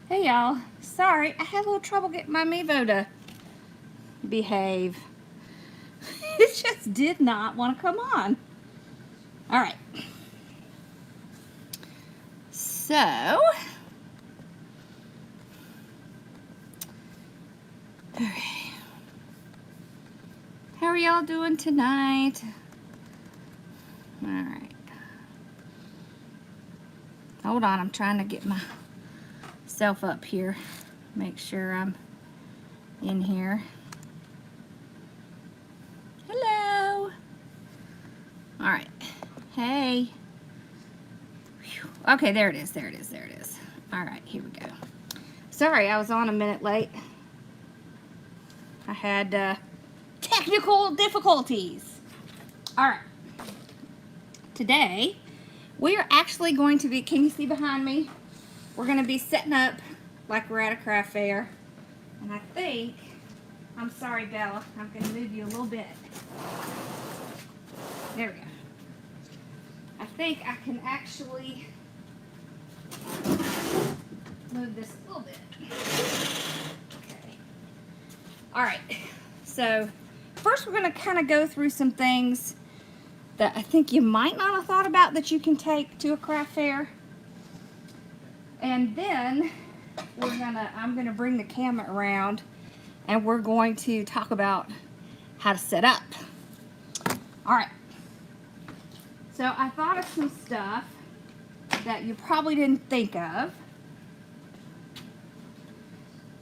Hey y'all, sorry, I had a little trouble getting my Mevo to behave. It just did not want to come on. Alright. So, okay. How are y'all doing tonight? Alright. Hold on, I'm trying to get myself up here. Make sure I'm in here. Hello. Alright. Hey. Whew. Okay, there it is. Alright, here we go. Sorry, I was on a minute late. I had technical difficulties. Alright. Today, we are actually going to be, can you see behind me? We're going to be setting up like we're at a craft fair. And I think, I'm sorry Bella, I'm going to move you a little bit. There we go. I think I can actually move this a little bit. Okay. Alright, so first we're going to kind of go through some things that I think you might not have thought about that you can take to a craft fair. And then I'm gonna bring the camera around and we're going to talk about how to set up. Alright. So I thought of some stuff that you probably didn't think of.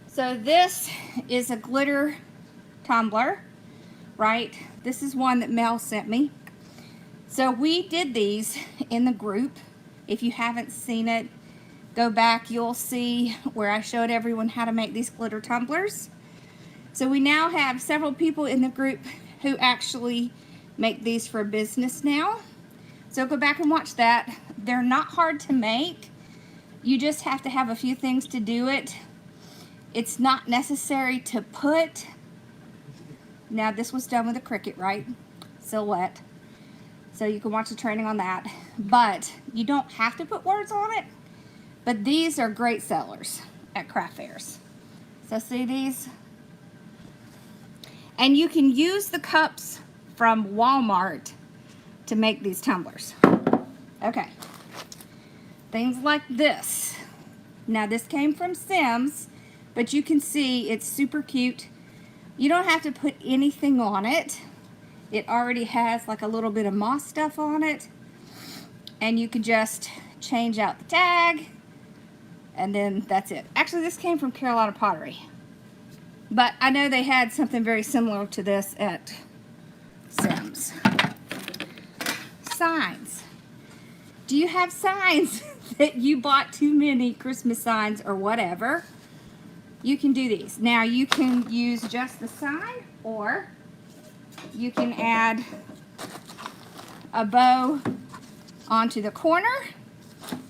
So this is a glitter tumbler, right? This is one that Mel sent me. So we did these in the group. If you haven't seen it, go back, you'll see where I showed everyone how to make these glitter tumblers. So we now have several people in the group who actually make these for business now. So go back and watch that. They're not hard to make. You just have to have a few things to do it. It's not necessary to put, now this was done with a Cricut, right? Silhouette. So you can watch the training on that. But you don't have to put words on it. But these are great sellers at craft fairs. So see these? And you can use the cups from Walmart to make these tumblers. Okay. Things like this. Now this came from Sims, but you can see it's super cute. You don't have to put anything on it. It already has like a little bit of moss stuff on it. And you can just change out the tag. And then that's it. Actually, this came from Carolina Pottery. But I know they had something very similar to this at Sims. Signs. Do you have signs that you bought too many Christmas signs or whatever? You can do these. Now you can use just the sign, or you can add a bow onto the corner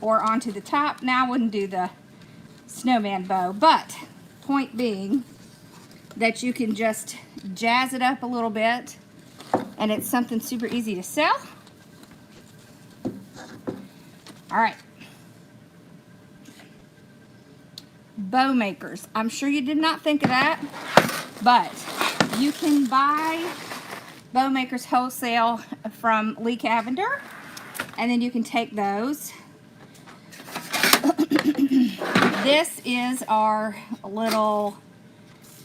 or onto the top. Now I wouldn't do the snowman bow, but point being that you can just jazz it up a little bit, and it's something super easy to sell. All right. Bow makers. I'm sure you did not think of that, but you can buy bow makers wholesale from Lee Cavender, and then you can take those. This is our little,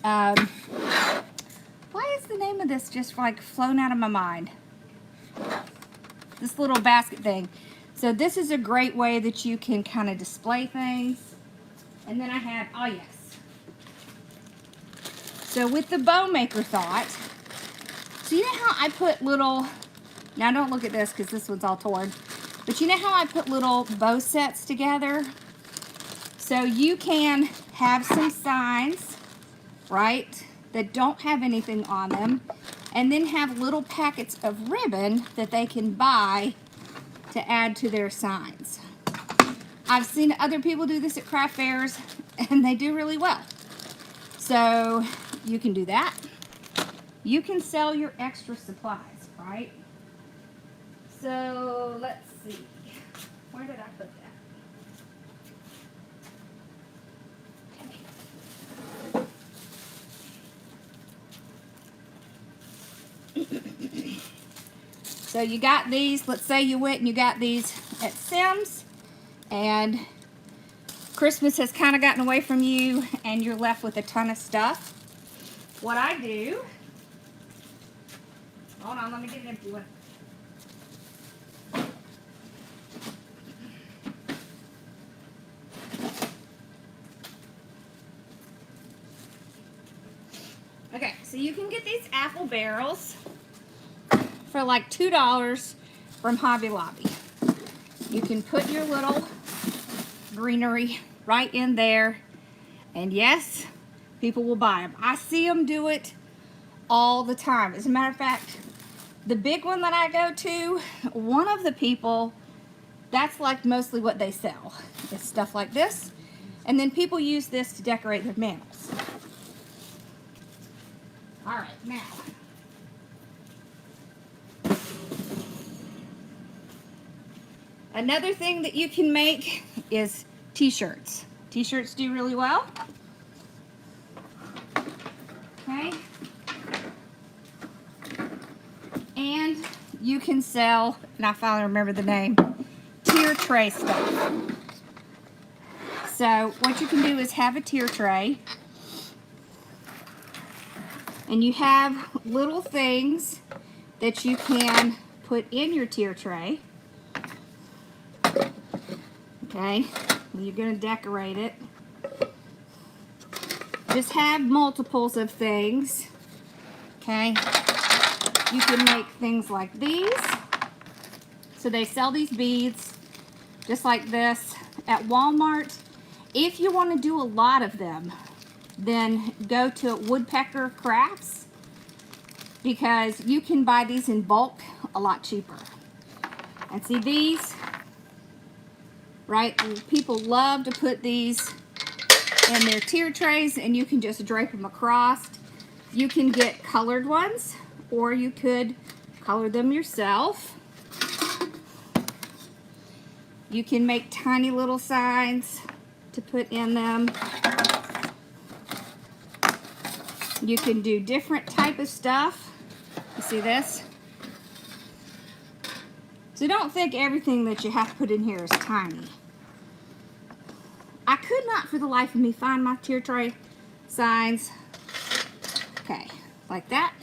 why is the name of this just like flown out of my mind? This little basket thing. So this is a great way that you can kind of display things. And then I had, oh yes. So with the bow maker thought, so you know how I put little, now don't look at this because this one's all torn, but you know how I put little bow sets together? So you can have some signs, right, that don't have anything on them, and then have little packets of ribbon that they can buy to add to their signs. I've seen other people do this at craft fairs, and they do really well. So you can do that. You can sell your extra supplies, right? So let's see. Where did I put that? So you got these, let's say you went and you got these at Sims, and Christmas has kind of gotten away from you and you're left with a ton of stuff. What I do, hold on, let me get an empty one. Okay, so you can get these apple barrels for like $2 from Hobby Lobby. You can put your little greenery right in there, and yes, people will buy them. I see them do it all the time. As a matter of fact, the big one that I go to, one of the people, that's like mostly what they sell. It's stuff like this, and then people use this to decorate their mantles. All right, now, another thing that you can make is t-shirts. T-shirts do really well. Okay. And you can sell, and I finally remember the name, tier tray stuff. So what you can do is have a tier tray, and you have little things that you can put in your tier tray. Okay, you're going to decorate it. Just have multiples of things. Okay, you can make things like these. So they sell these beads just like this at Walmart. If you want to do a lot of them, then go to Woodpecker Crafts, because you can buy these in bulk a lot cheaper. And see these, right? People love to put these in their tier trays, and you can just drape them across. You can get colored ones, or you could color them yourself. You can make tiny little signs to put in them. You can do different type of stuff. You see this? So don't think everything that you have to put in here is tiny. I could not for the life of me find my tier tray signs. Okay, like that.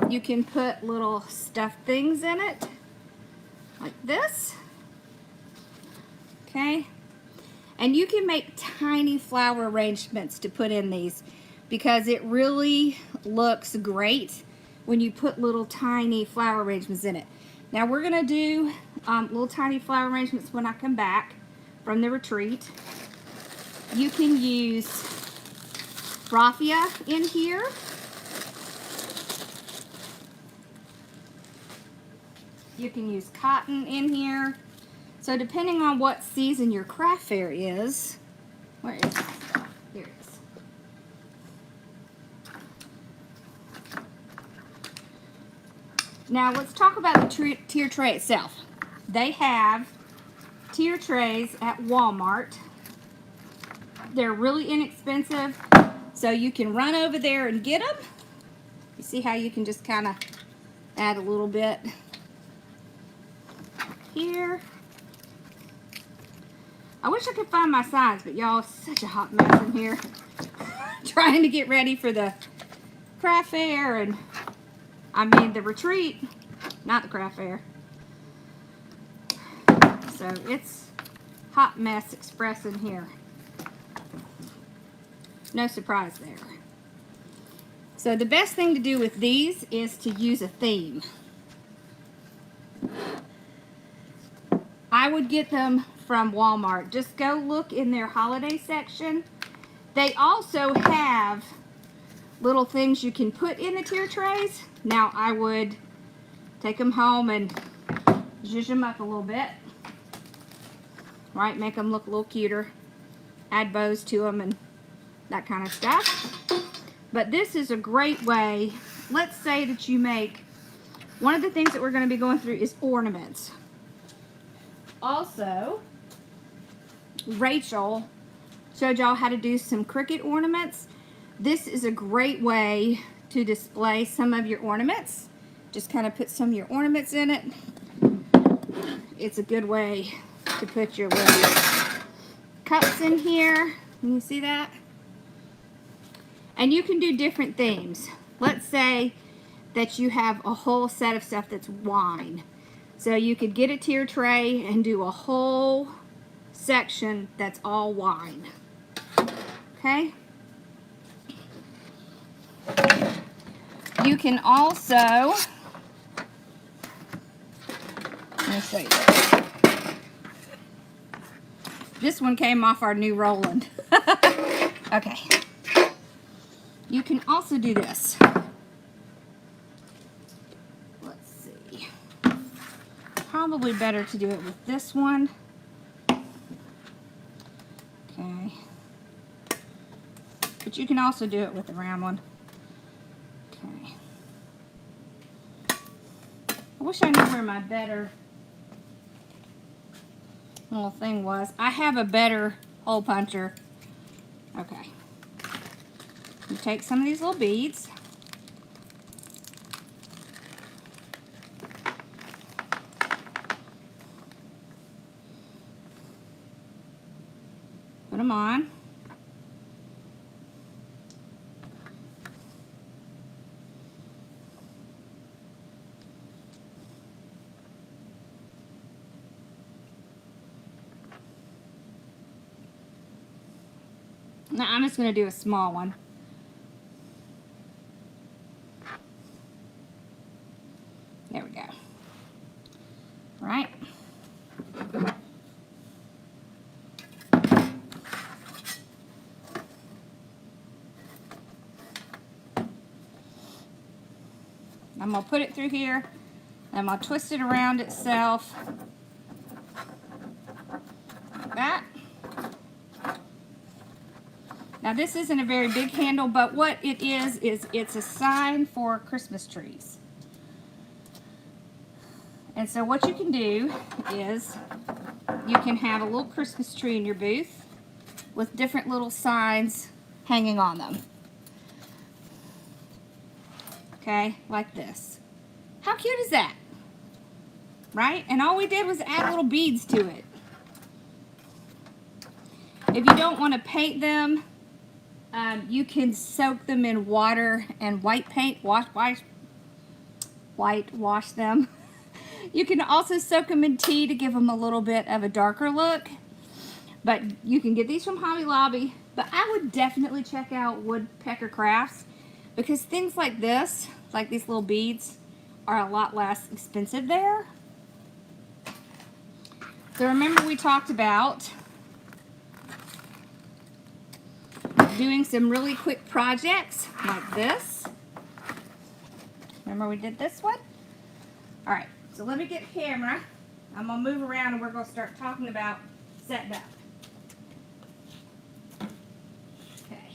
You can put little stuffed things in it, like this. Okay, and you can make tiny flower arrangements to put in these, because it really looks great when you put little tiny flower arrangements in it. Now we're gonna do little tiny flower arrangements when I come back from the retreat. You can use raffia in here. You can use cotton in here. So depending on what season your craft fair is, where is it? Here it is. Now let's talk about the tier tray itself. They have tier trays at Walmart. They're really inexpensive, so you can run over there and get them. You see how you can just kind of add a little bit here. I wish I could find my signs, but y'all, it's such a hot mess in here. Trying to get ready for the craft fair, and I mean the retreat, not the craft fair. So it's hot mess express in here. No surprise there. So the best thing to do with these is to use a theme. I would get them from Walmart. Just go look in their holiday section. They also have little things you can put in the tier trays. Now I would take them home and zhuzh them up a little bit. Right, make them look a little cuter. Add bows to them and that kind of stuff. But this is a great way. Let's say that you make, one of the things that we're going to be going through is ornaments. Also, Rachel showed y'all how to do some cricket ornaments. This is a great way to display some of your ornaments Just kind of put some of your ornaments in it. It's a good way to put your little cups in here. Can you see that? And you can do different themes. Let's say that you have a whole set of stuff that's wine. So you could get a tier tray and do a whole section that's all wine. Okay? You can also, let me show you this. This one came off our new Roland. Okay. You can also do this. Let's see. Probably better to do it with this one. Okay. But you can also do it with the round one. Okay. I wish I knew where my better little thing was. I have a better hole puncher. Okay. You take some of these little beads. Put them on. Now I'm just going to do a small one. There we go. Right. I'm going to put it through here. I'm going to twist it around itself. Like that. Now this isn't a very big handle, but what it is it's a sign for Christmas trees. And so what you can do is you can have a little Christmas tree in your booth with different little signs hanging on them. Okay, like this. How cute is that? Right? And all we did was add little beads to it. If you don't want to paint them, you can soak them in water and white paint, whitewash them. You can also soak them in tea to give them a little bit of a darker look. But you can get these from Hobby Lobby. But I would definitely check out Woodpecker Crafts, because things like this, like these little beads, are a lot less expensive there. So remember we talked about doing some really quick projects like this. Remember we did this one? All right, so let me get the camera. I'm gonna move around and we're gonna start talking about setting up. Okay.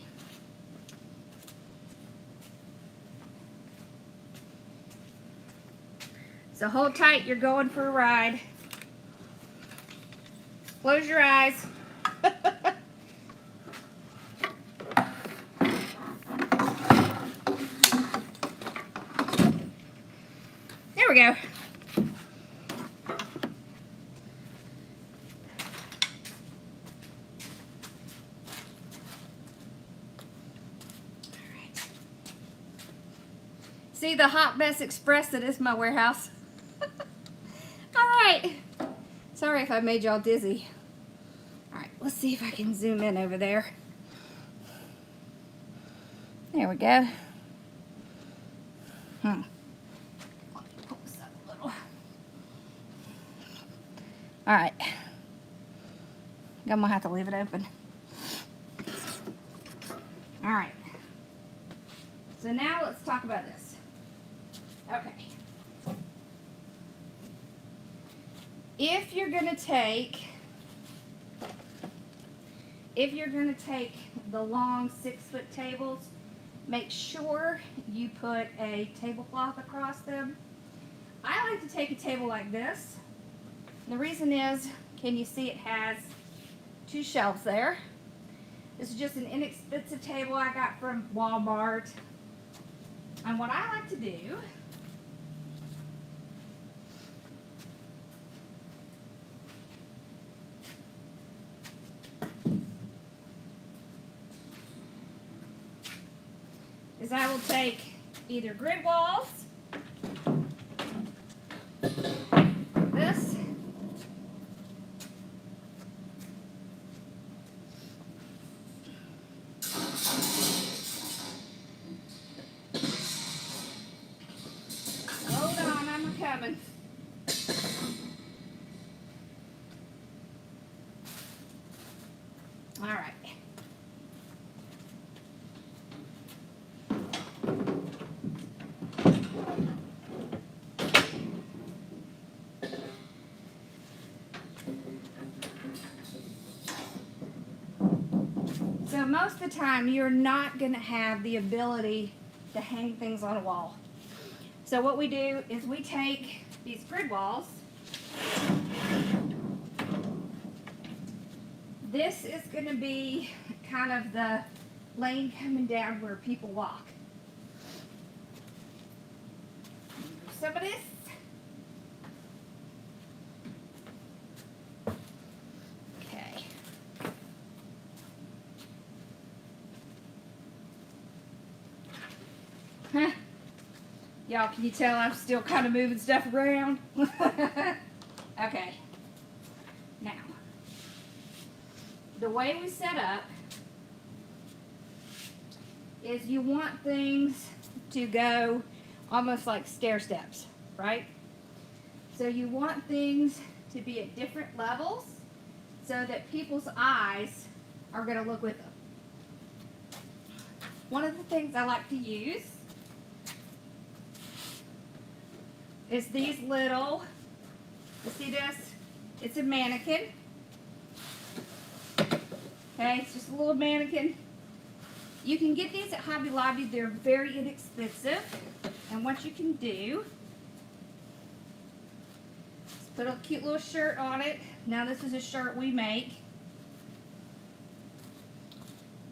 So hold tight, you're going for a ride. Close your eyes. There we go. See the hot mess express that is my warehouse. All right. Sorry if I made y'all dizzy. All right, let's see if I can zoom in over there. There we go. Let me pull this up a little. All right. I'm gonna have to leave it open. All right. So now let's talk about this. Okay. If you're gonna take the long 6-foot tables, make sure you put a tablecloth across them. I like to take a table like this. The reason is, can you see it has 2 shelves there? This is just an inexpensive table I got from Walmart. And what I like to do is I will take either grid walls, this, hold on, I'm coming. All right. So most of the time, you're not going to have the ability to hang things on a wall. So what we do is we take these grid walls. This is going to be kind of the lane coming down where people walk. Some of this. Okay. Huh. Y'all, can you tell I'm still kind of moving stuff around? Okay. Now, the way we set up is you want things to go almost like stair steps, right? So you want things to be at different levels so that people's eyes are going to look with them. One of the things I like to use is these little, you see this? It's a mannequin. Okay, it's just a little mannequin. You can get these at Hobby Lobby. They're very inexpensive. And what you can do is put a cute little shirt on it. Now this is a shirt we make.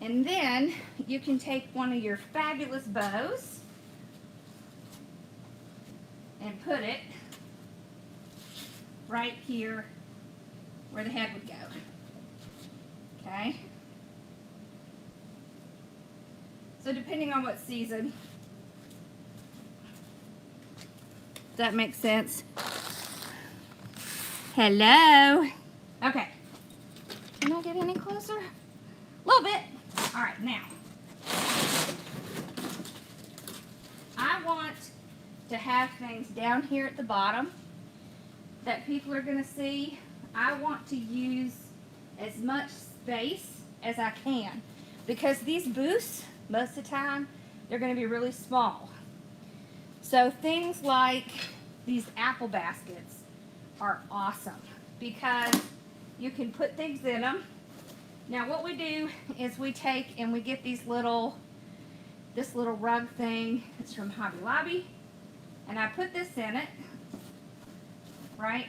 And then you can take one of your fabulous bows and put it right here where the head would go. Okay? So depending on what season, does that make sense? Hello? Okay. Can I get any closer? A little bit. All right, now. I want to have things down here at the bottom that people are going to see. I want to use as much space as I can because these booths, most of the time, they're going to be really small. So things like these apple baskets are awesome because you can put things in them. Now what we do is we take and we get this little rug thing. It's from Hobby Lobby. And I put this in it, right,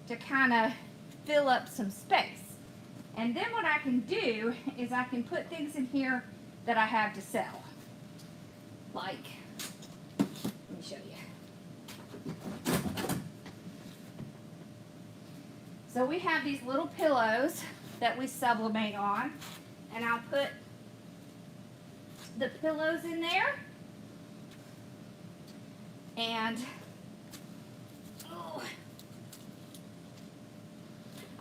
to kind of fill up some space. And then what I can do is I can put things in here that I have to sell. Like, let me show you. So we have these little pillows that we sublimate on. And I'll put the pillows in there. And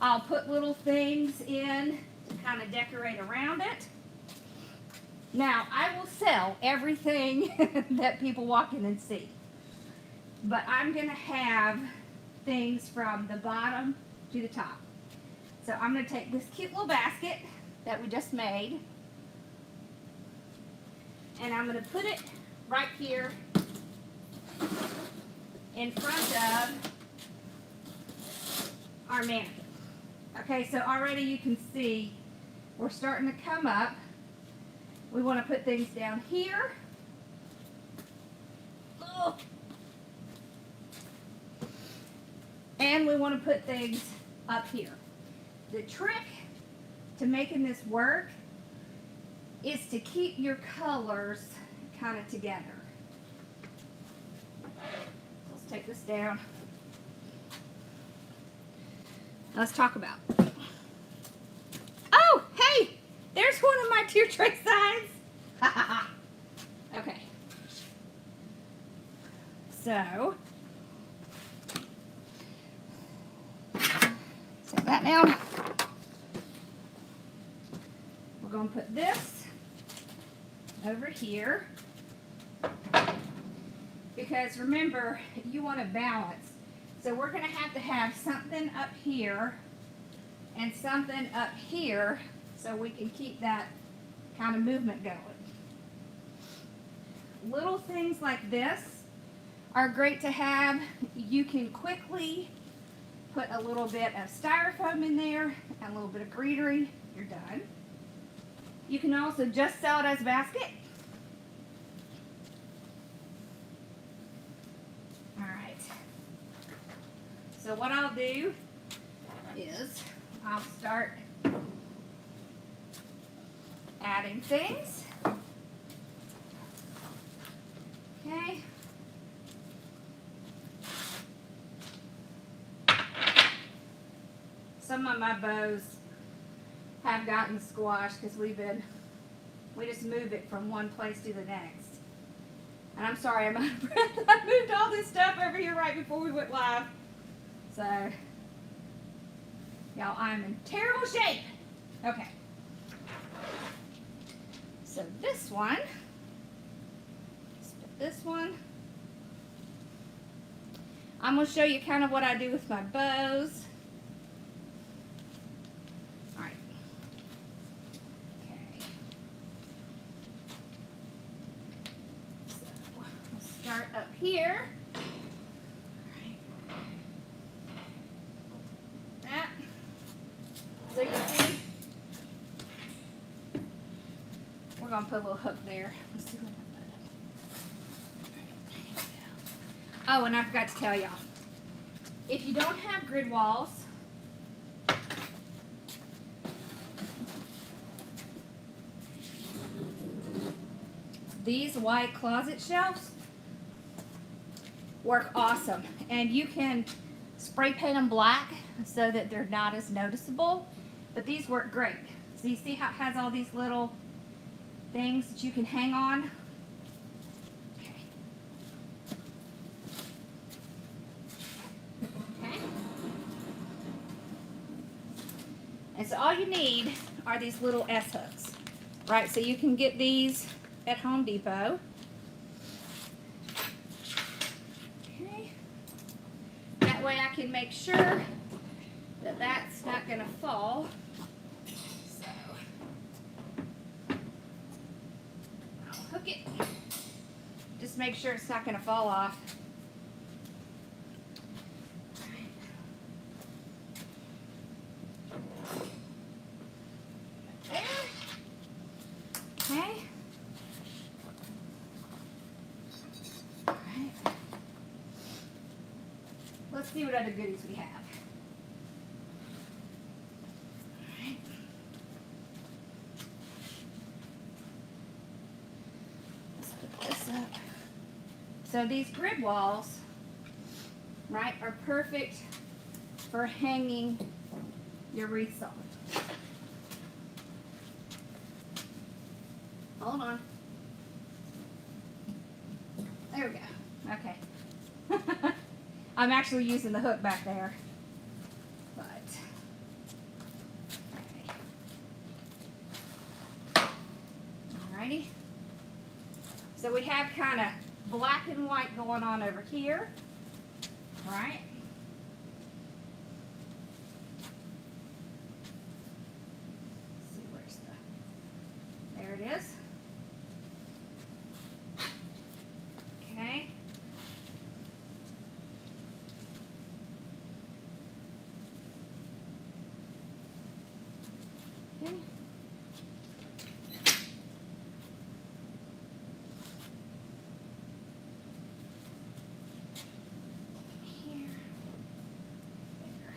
I'll put little things in to kind of decorate around it. Now, I will sell everything that people walk in and see. But I'm going to have things from the bottom to the top. So I'm going to take this cute little basket that we just made. And I'm going to put it right here in front of our mannequin. Okay, so already you can see we're starting to come up. We want to put things down here. Oh. And we want to put things up here. The trick to making this work is to keep your colors kind of together. Let's take this down. Let's talk about. Oh, hey, there's one of my tier tray signs. set that down. We're going to put this over here because remember, you want to balance. So we're going to have something up here and something up here so we can keep that kind of movement going. Little things like this are great to have. You can quickly put a little bit of styrofoam in there and a little bit of greenery. You're done. You can also just sell it as a basket. All right. So what I'll do is I'll start adding things. Okay. Some of my bows have gotten squashed because we just move it from one place to the next. And I'm sorry, I'm out of breath. I moved all this stuff over here right before we went live. So, y'all, I'm in terrible shape. Okay. So this one, let's put this one. I'm going to show you kind of what I do with my bows. All right. Okay. So we'll start up here. All right. That. So you can see, we're going to put a little hook there. Let's see what oh, and I forgot to tell y'all, if you don't have grid walls, these white closet shelves work awesome. And you can spray paint them black so that they're not as noticeable, but these work great. So you see how it has all these little things that you can hang on? And so all you need are these little S-hooks, right? So you can get these at Home Depot. Okay. That way I can make sure that that's not going to fall. So I'll hook it. Just make sure it's not going to fall off. Let's see what other goodies we have. All right. Let's put this up. So these grid walls, right, are perfect for hanging your wreaths on. Hold on. There we go. Okay. I'm actually using the hook back there. But, alrighty. So we have kind of black and white going on over here. Right? Let's see, where's the, there it is. Okay. Okay. Here. There.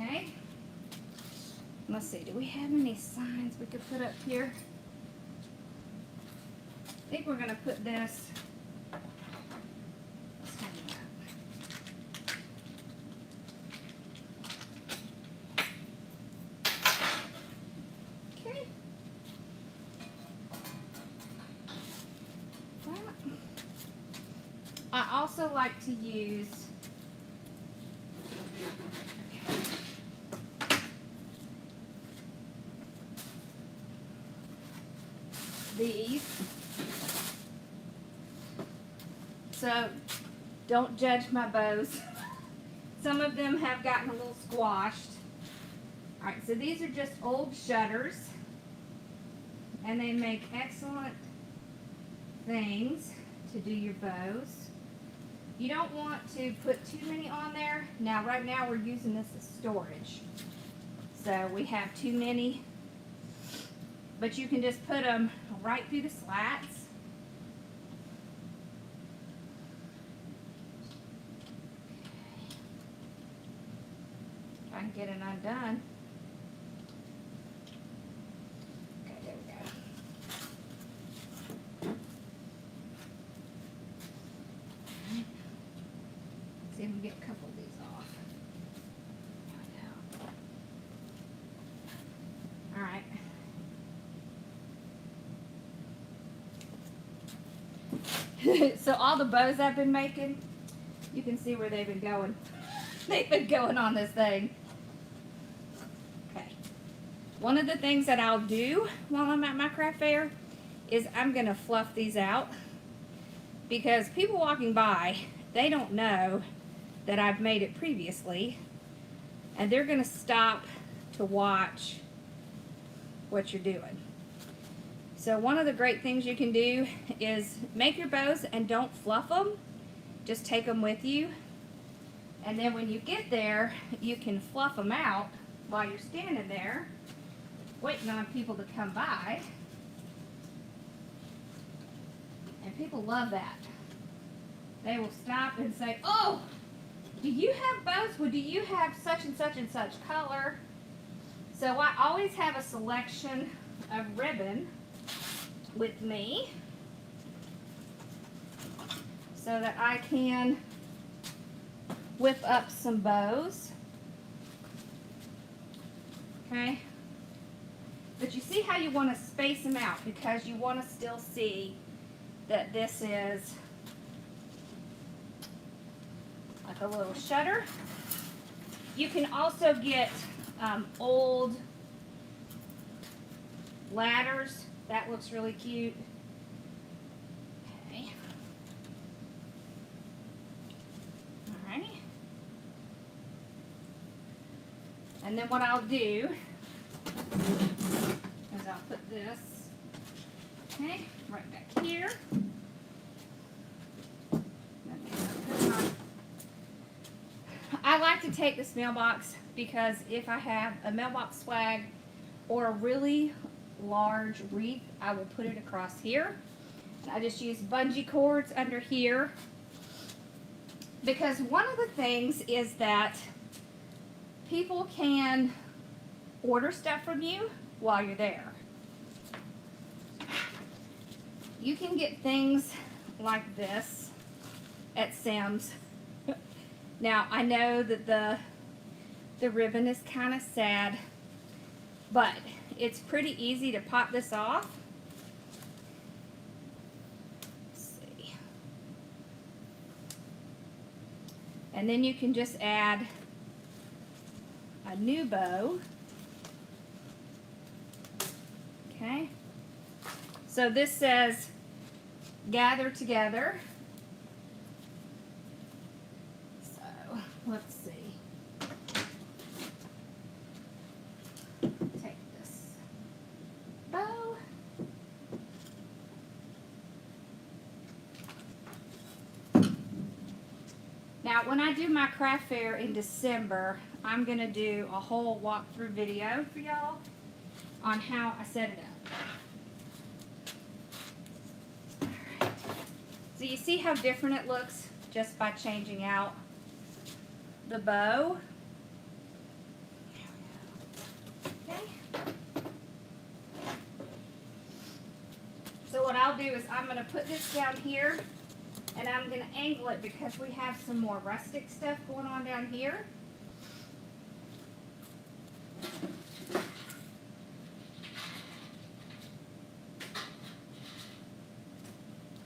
Okay. Let's see, do we have any signs we could put up here? I think we're going to put this. Let's do that. Okay. also like to use these. So don't judge my bows. Some of them have gotten a little squashed. Alright, so these are just old shutters, and they make excellent things to do your bows. You don't want to put too many on there. Now, right now we're using this as storage. So we have too many, but you can just put them right through the slats. I can get it undone. Okay, there we go. Right. See if we can get a couple of these off. All right. So all the bows I've been making, you can see where they've been going. They've been going on this thing. Okay. One of the things that I'll do while I'm at my craft fair is I'm going to fluff these out, because people walking by, they don't know that I've made it previously, and they're going to stop to watch what you're doing. So one of the great things you can do is make your bows and don't fluff them. Just take them with you. And then when you get there, you can fluff them out while you're standing there, waiting on people to come by. And people love that. They will stop and say, "Oh, do you have bows? Well, do you have such and such color?" So I always have a selection of ribbon with me so that I can whip up some bows. Okay? But you see how you want to space them out, because you want to still see that this is like a little shutter. You can also get old ladders. That looks really cute. Okay. Alright. And then what I'll do is I'll put this, okay, right back here. I like to take this mailbox because if I have a mailbox swag or a really large wreath, I will put it across here. And I just use bungee cords under here, because one of the things is that people can order stuff from you while you're there. You can get things like this at Sam's. Now, I know that the ribbon is kind of sad, but it's pretty easy to pop this off. Let's see. And then you can just add a new bow. Okay. So this says "Gather Together." So let's see. Take this bow. Now, when I do my craft fair in December, I'm going to do a whole walkthrough video for y'all on how I set it up. Alright. So you see how different it looks just by changing out the bow. Okay. So what I'll do is I'm going to put this down here, and I'm going to angle it because we have some more rustic stuff going on down here.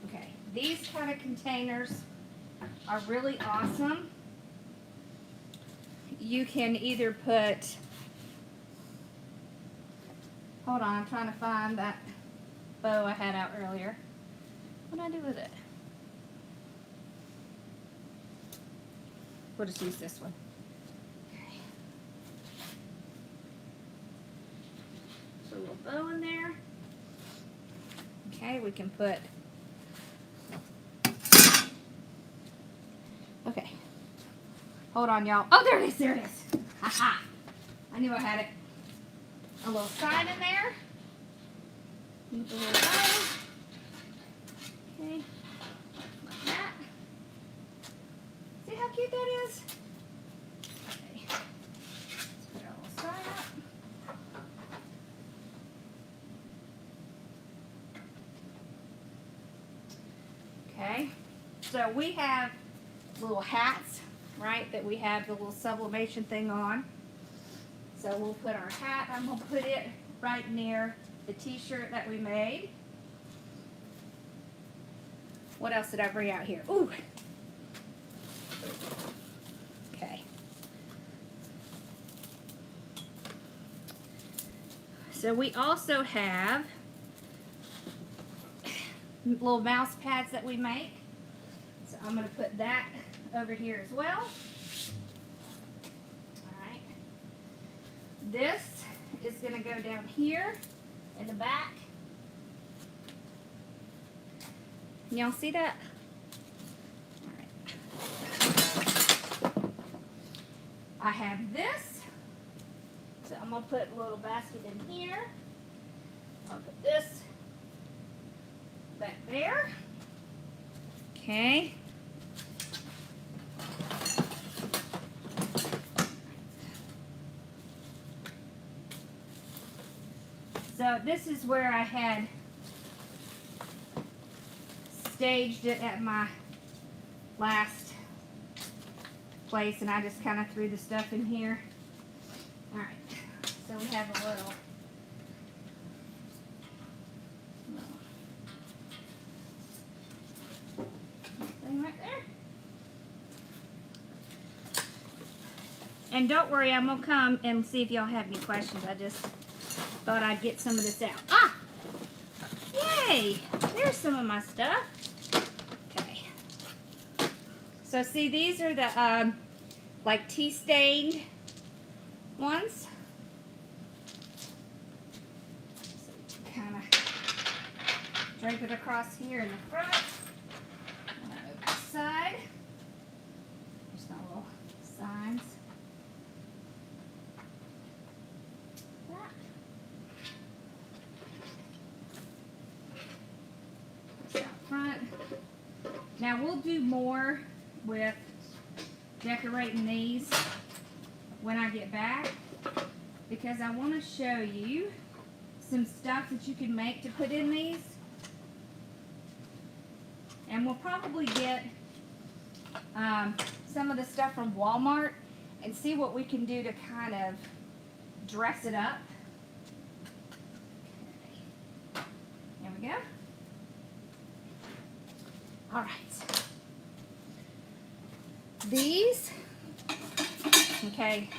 Okay, these kind of containers are really awesome. You can either put, hold on, I'm trying to find that bow I had out earlier. What did I do with it? We'll just use this one. Okay. Put a little bow in there. Okay, we can put, okay. Hold on, y'all. Oh, there it is, there it is. Ha-ha. I knew I had it. A little sign in there. Move the little bow. Okay, like that. See how cute that is? Okay, let's put our little sign up. Okay, so we have little hats, right, that we have the little sublimation thing on. So we'll put our hat, I'm going to put it right near the t-shirt that we made. What else did I bring out here? Ooh. Okay. So we also have little mouse pads that we make. So I'm going to put that over here as well. Alright. This is going to go down here in the back. Y'all see that? Alright. I have this. So I'm going to put a little basket in here. I'll put this back there. Okay. So this is where I had staged it at my last place, and I just kind of threw the stuff in here. Alright, so we have a little thing right there. And don't worry, I'm going to come and see if y'all have any questions. I just thought I'd get some of this out. Ah! Yay! There's some of my stuff. Okay. So see, these are the like tea stained ones. So kind of drape it across here in the front. And over the side. There's no little signs. Now we'll do more with decorating these when I get back, because I want to show you some stuff that you can make to put in these. And we'll probably get some of the stuff from Walmart and see what we can do to kind of dress it up. Okay. There we go. All right. These, okay,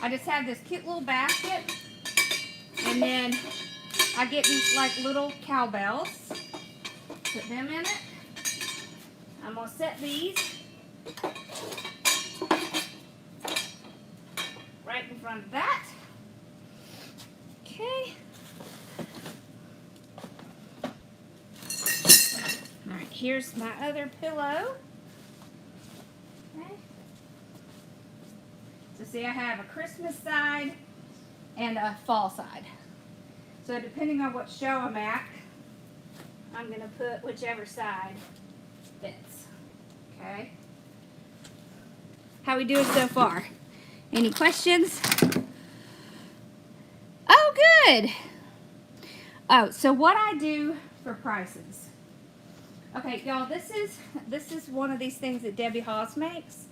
I just have this cute little basket, and then I get these like little cowbells, put them in it. I'm going to set these right in front of that. Okay. All right, here's my other pillow. Okay. So see, I have a Christmas side and a fall side. So depending on what show I'm at, I'm going to put whichever side fits. Okay. How we doing so far? Any questions? Oh, good. Oh, so what I do for prices. Okay, y'all, this is one of these things that Debbie Hawes makes.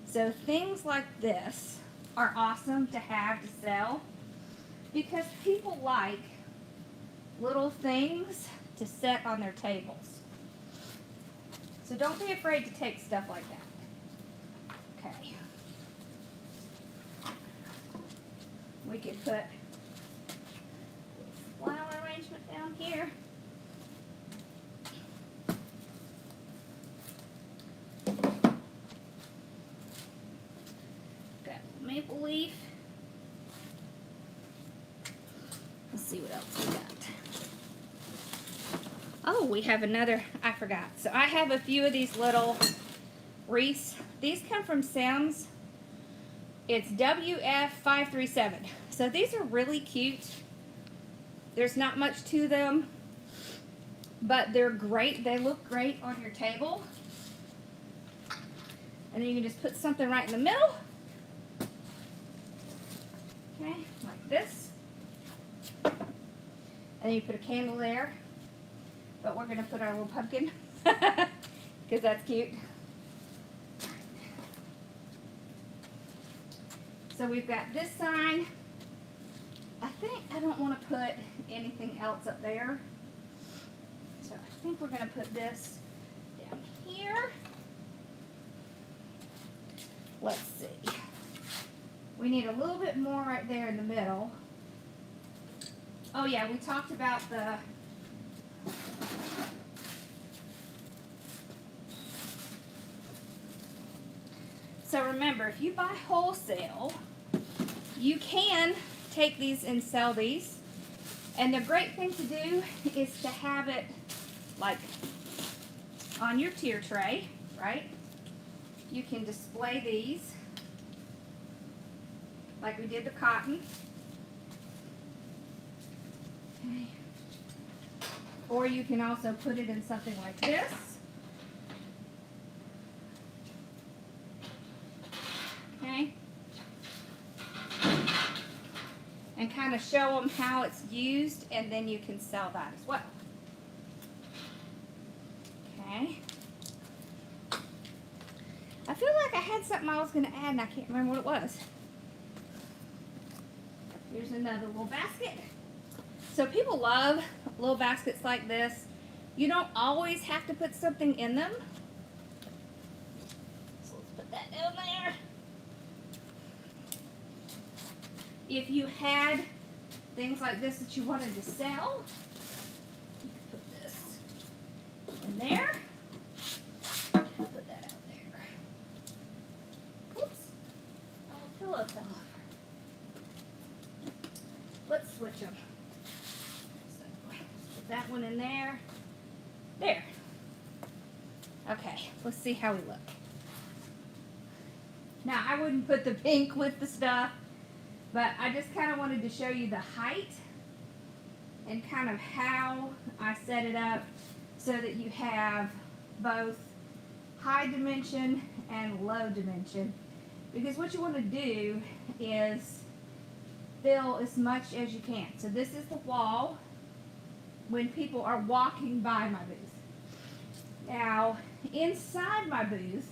So things like this are awesome to have to sell because people like little things to set on their tables. So don't be afraid to take stuff like that. Okay. We could put flower arrangement down here. Got maple leaf. Let's see what else we got. Oh, we have another, I forgot. So I have a few of these little wreaths. These come from Sam's. It's WF537. So these are really cute. There's not much to them, but they're great. They look great on your table. And then you can just put something right in the middle. Okay, like this. And then you put a candle there. But we're going to put our little pumpkin because that's cute. So we've got this sign. I think I don't want to put anything else up there. So I think we're going to put this down here. Let's see. We need a little bit more right there in the middle. Oh yeah, we talked about the So remember, if you buy wholesale, you can take these and sell these. And the great thing to do is to have it like on your tier tray, right? You can display these like we did the cotton. Okay. Or you can also put it in something like this. Okay. And kind of show them how it's used, and then you can sell that as well. Okay. I feel like I had something I was going to add and I can't remember what it was. Here's another little basket. So people love little baskets like this. You don't always have to put something in them. So let's put that down there. If you had things like this that you wanted to sell, you could put this in there. Put that out there. Oops. Oh, pillow fell off. Let's switch them. So, put that one in there. There. Okay, let's see how we look. Now, I wouldn't put the pink with the stuff, but I just kind of wanted to show you the height and kind of how I set it up so that you have both high dimension and low dimension. Because what you want to do is fill as much as you can. So this is the wall when people are walking by my booth. Now, inside my booth,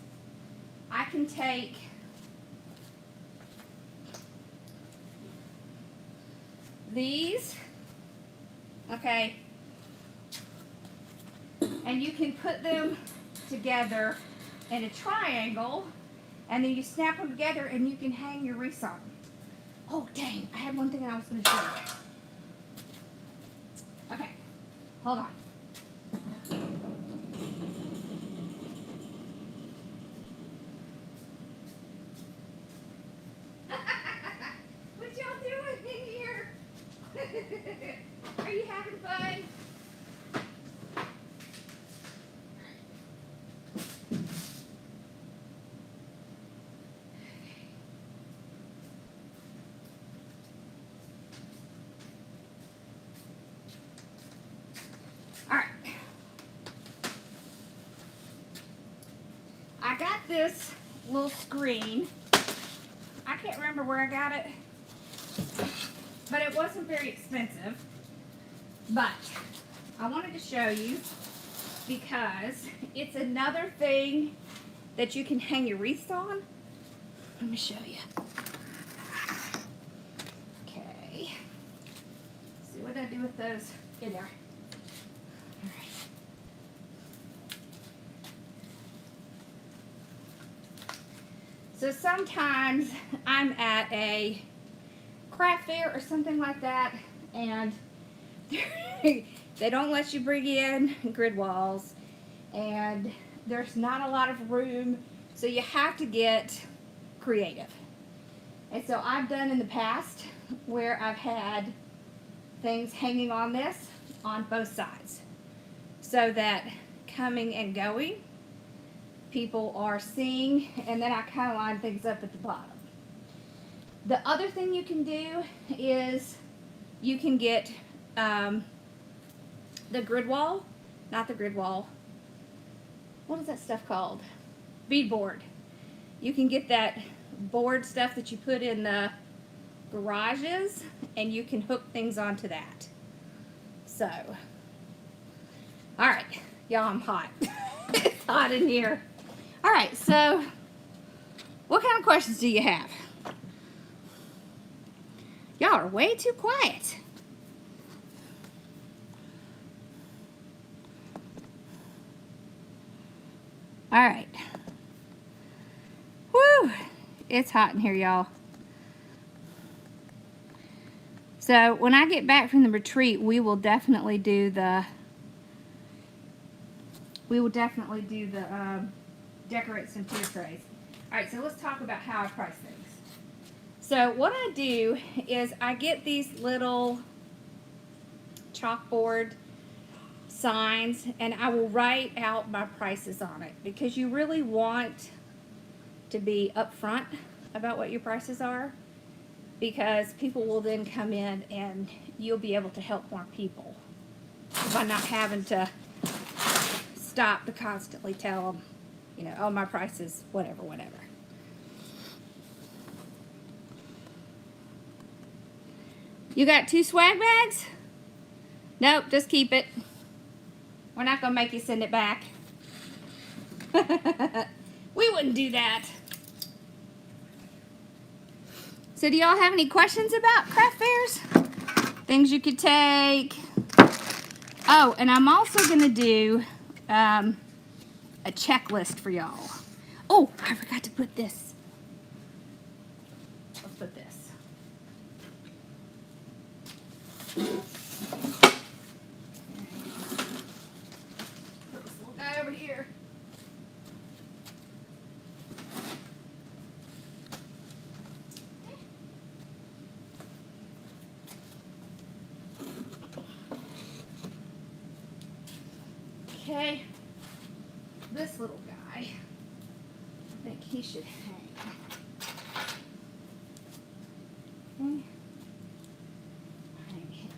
I can take these, okay, and you can put them together in a triangle, and then you snap them together and you can hang your wreaths on them. Oh dang, I had one thing I was going to show you. Okay, hold on. What y'all doing in here? Are you having fun? Alright. I got this little screen. I can't remember where I got it, but it wasn't very expensive. But I wanted to show you because it's another thing that you can hang your wreaths on. Let me show you. Okay. See what I do with those in there. All right. So sometimes I'm at a craft fair or something like that, and they don't let you bring in grid walls, and there's not a lot of room, so you have to get creative. And so I've done in the past where I've had things hanging on this on both sides, so that coming and going, people are seeing, and then I kind of line things up at the bottom. The other thing you can do is you can get the grid wall, not the grid wall, what is that stuff called? Beadboard. You can get that board stuff that you put in the garages, and you can hook things onto that. So, all right, y'all, I'm hot. It's hot in here. All right, so what kind of questions do you have? Y'all are way too quiet. All right. Woo! It's hot in here, y'all. So when I get back from the retreat, we will definitely do the decorate some tier trays. All right, so let's talk about how I price things. So what I do is I get these little chalkboard signs, and I will write out my prices on it, because you really want to be upfront about what your prices are, because people will then come in and you'll be able to help more people by not having to stop to constantly tell them, you know, oh, my price is whatever. You got 2 swag bags? Nope, just keep it. We're not going to make you send it back. We wouldn't do that. So do y'all have any questions about craft fairs? Things you could take. Oh, and I'm also going to do a checklist for y'all. Oh, I forgot to put this. Let's put this. Put this little guy over here. Okay, this little guy, I think he should hang. Okay. Hang him.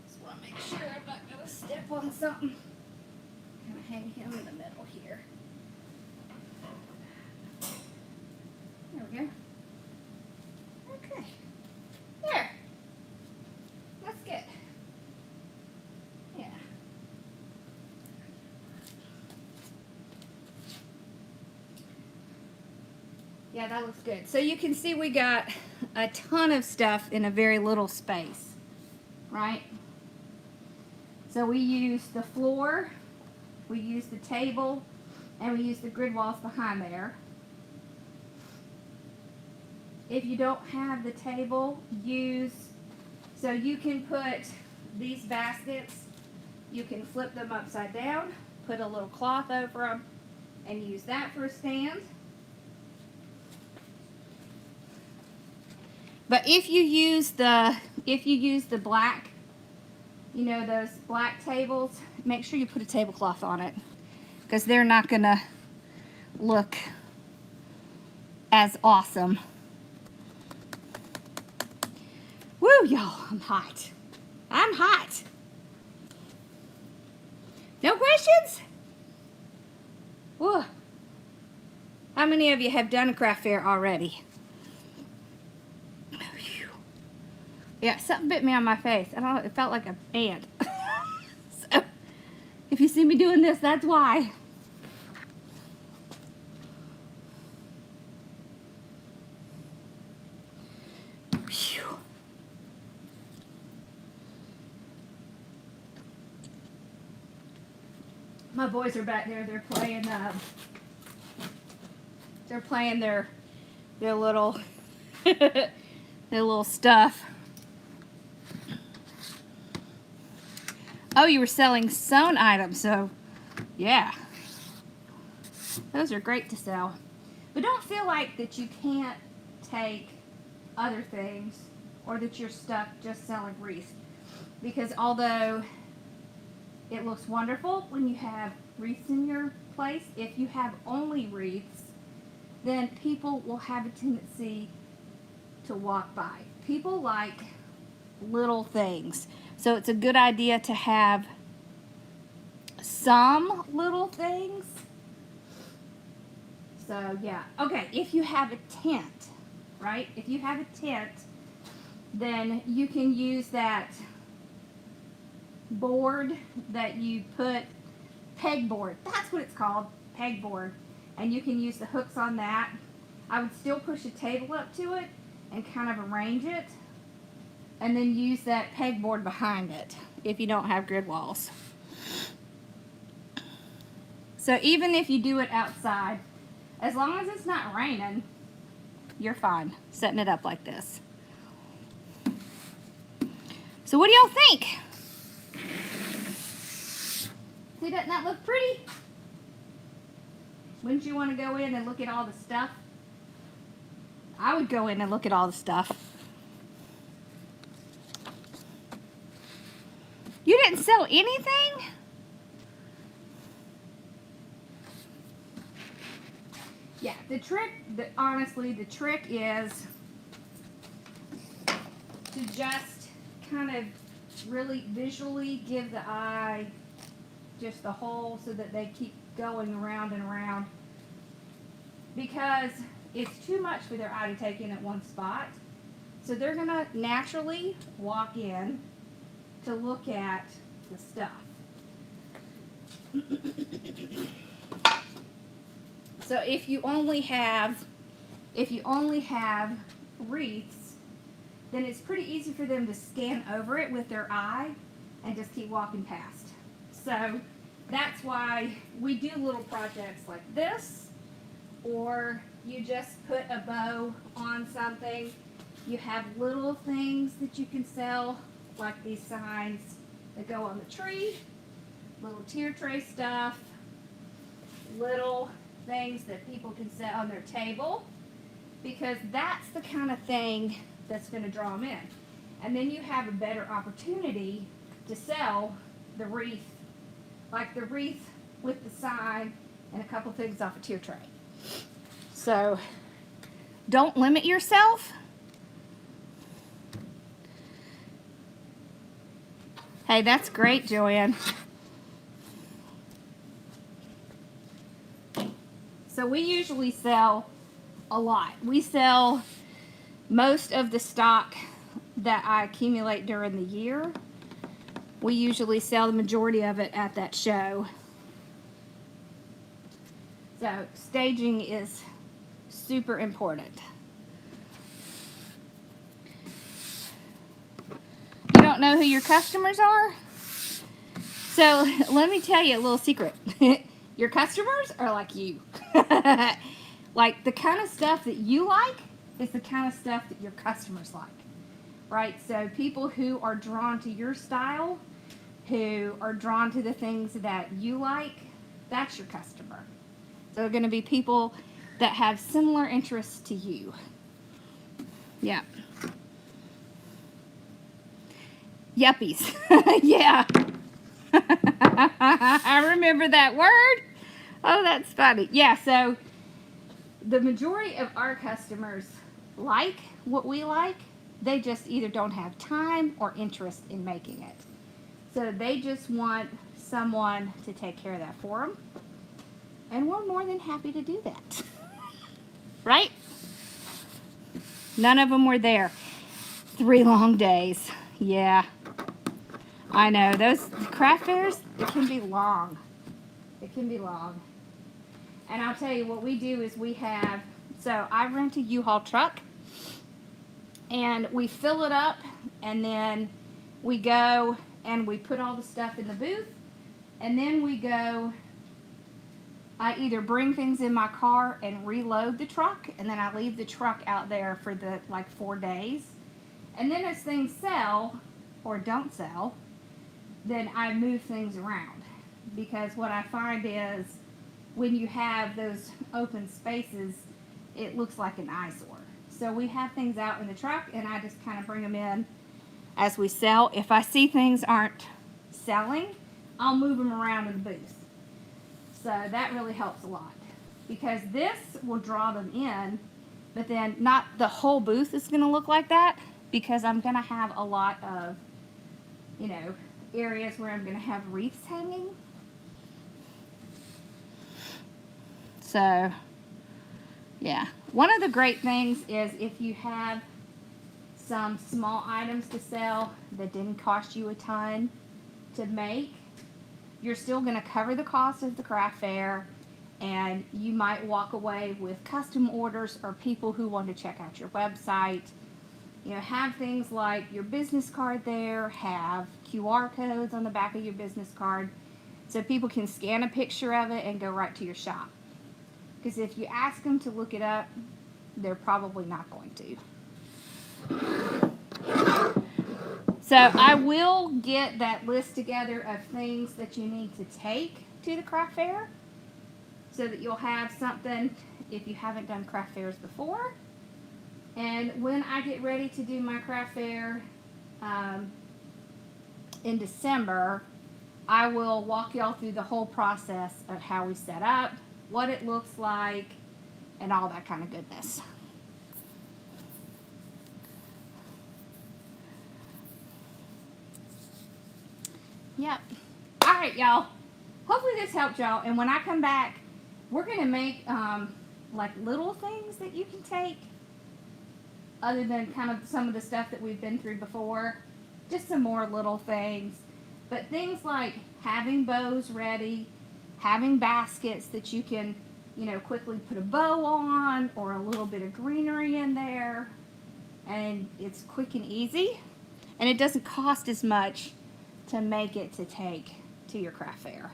Just want to make sure I'm not going to step on something. I'm going to hang him in the middle here. There we go. Okay. There. That's good. Yeah. Yeah, that looks good. So you can see we got a ton of stuff in a very little space, right? So we use the floor, we use the table, and we use the grid walls behind there. If you don't have the table, so you can put these baskets, you can flip them upside down, put a little cloth over them, and use that for a stand. But if you use the black, you know, those black tables, make sure you put a tablecloth on it, because they're not gonna look as awesome. Woo, y'all, I'm hot. I'm hot. No questions? Whoa. How many of you have done a craft fair already? Yeah, something bit me on my face. I don't know, it felt like an ant. So, if you see me doing this, that's why. Phew. My boys are back there. They're playing their little their little stuff. Oh, you were selling sewn items, so yeah. Those are great to sell. But don't feel like that you can't take other things or that you're stuck just selling wreaths. Because although it looks wonderful when you have wreaths in your place, if you have only wreaths, then people will have a tendency to walk by. People like little things. So it's a good idea to have some little things. So yeah. Okay, if you have a tent, right? If you have a tent, then you can use that board that you put, pegboard. That's what it's called, pegboard. And you can use the hooks on that. I would still push a table up to it and kind of arrange it, and then use that pegboard behind it if you don't have grid walls. So even if you do it outside, as long as it's not raining, you're fine setting it up like this. So what do y'all think? See, doesn't that look pretty? Wouldn't you want to go in and look at all the stuff? I would go in and look at all the stuff. You didn't sell anything? Yeah, honestly, the trick is to just kind of really visually give the eye just the hole so that they keep going around and around. Because it's too much for their eye to take in at one spot. So they're going to naturally walk in to look at the stuff. So if you only have wreaths, then it's pretty easy for them to scan over it with their eye and just keep walking past. So that's why we do little projects like this, or you just put a bow on something. You have little things that you can sell, like these signs that go on the tree, little tier tray stuff, little things that people can set on their table, because that's the kind of thing that's going to draw them in. And then you have a better opportunity to sell the wreath, like the wreath with the sign and a couple things off a tier tray. So don't limit yourself. Hey, that's great, Joanne. So we usually sell a lot. We sell most of the stock that I accumulate during the year. We usually sell the majority of it at that show. So staging is super important. You don't know who your customers are? So let me tell you a little secret. Your customers are like you. Like the kind of stuff that you like is the kind of stuff that your customers like, right? So people who are drawn to your style, who are drawn to the things that you like, that's your customer. So they're going to be people that have similar interests to you. Yeah. Yuppies. Yeah. I remember that word. Oh, that's funny. Yeah, so the majority of our customers like what we like. They just either don't have time or interest in making it. So they just want someone to take care of that for them. And we're more than happy to do that. Right? None of them were there. 3 long days. Yeah. I know. Those craft fairs, it can be long. It can be long. And I'll tell you what we do is so I rent a U-Haul truck. And we fill it up. And then we go and we put all the stuff in the booth. And then we go I either bring things in my car and reload the truck, and then I leave the truck out there for the like 4 days. And then as things sell or don't sell, then I move things around. Because what I find is when you have those open spaces, it looks like an eyesore. So we have things out in the truck, and I just kind of bring them in as we sell. If I see things aren't selling, I'll move them around in the booth. So that really helps a lot, because this will draw them in, but then not the whole booth is going to look like that, because I'm going to have a lot of, you know, areas where I'm going to have wreaths hanging. So yeah, one of the great things is if you have some small items to sell that didn't cost you a ton to make, you're still going to cover the cost of the craft fair, and you might walk away with custom orders or people who want to check out your website. You know, have things like your business card there, have QR codes on the back of your business card so people can scan a picture of it and go right to your shop. Because if you ask them to look it up, they're probably not going to. So I will get that list together of things that you need to take to the craft fair, so that you'll have something if you haven't done craft fairs before. And when I get ready to do my craft fair in December, I will walk y'all through the whole process of how we set up, what it looks like, and all that kind of goodness. Yep. All right, y'all. Hopefully this helped y'all. And when I come back, we're going to make like little things that you can take, other than kind of some of the stuff that we've been through before. Just some more little things. But things like having bows ready, having baskets that you can, you know, quickly put a bow on, or a little bit of greenery in there. And it's quick and easy. And it doesn't cost as much to make it to take to your craft fair.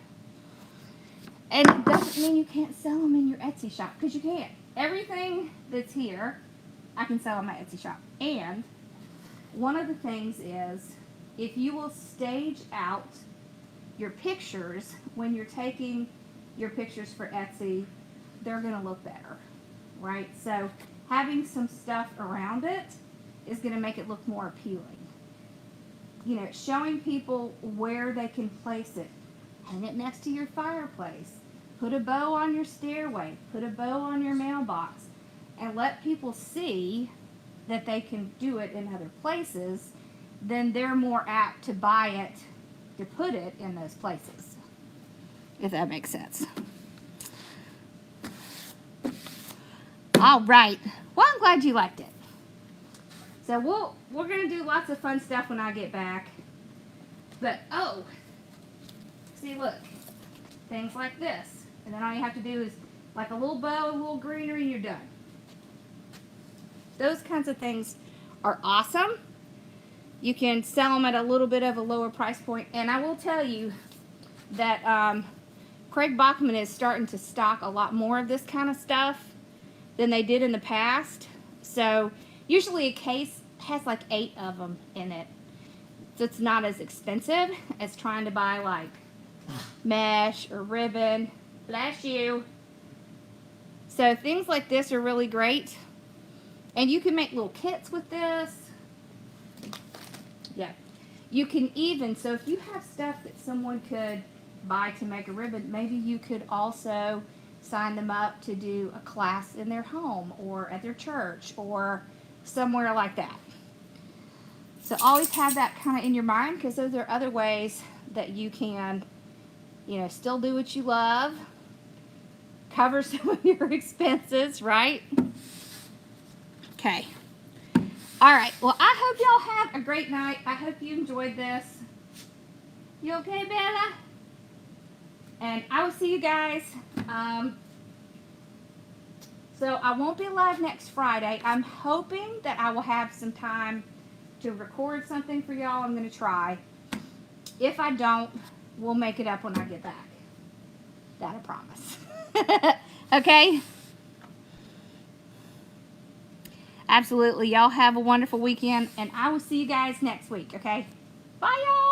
And it doesn't mean you can't sell them in your Etsy shop, because you can. Everything that's here, I can sell in my Etsy shop. And one of the things is, if you will stage out your pictures when you're taking your pictures for Etsy, they're going to look better, right? So having some stuff around it is going to make it look more appealing. You know, showing people where they can place it. Hang it next to your fireplace. Put a bow on your stairway. Put a bow on your mailbox. And let people see that they can do it in other places. Then they're more apt to buy it, to put it in those places. If that makes sense. All right. Well, I'm glad you liked it. So we're going to do lots of fun stuff when I get back. But, oh, see, look, things like this. And then all you have to do is like a little bow, a little greenery, and you're done. Those kinds of things are awesome. You can sell them at a little bit of a lower price point. And I will tell you that Craig Bachman is starting to stock a lot more of this kind of stuff than they did in the past. So usually a case has like 8 of them in it. So it's not as expensive as trying to buy like mesh or ribbon. Bless you. So things like this are really great. And you can make little kits with this. Yeah. You can even, so if you have stuff that someone could buy to make a ribbon, maybe you could also sign them up to do a class in their home or at their church or somewhere like that. So always have that kind of in your mind, because those are other ways that you can, you know, still do what you love, cover some of your expenses, right? Okay. All right. Well, I hope y'all have a great night. I hope you enjoyed this. You okay, Bella? And I will see you guys. So I won't be live next Friday. I'm hoping that I will have some time to record something for y'all. I'm going to try. If I don't, we'll make it up when I get back. That I promise. Okay? Absolutely. Y'all have a wonderful weekend, and I will see you guys next week, okay? Bye, y'all.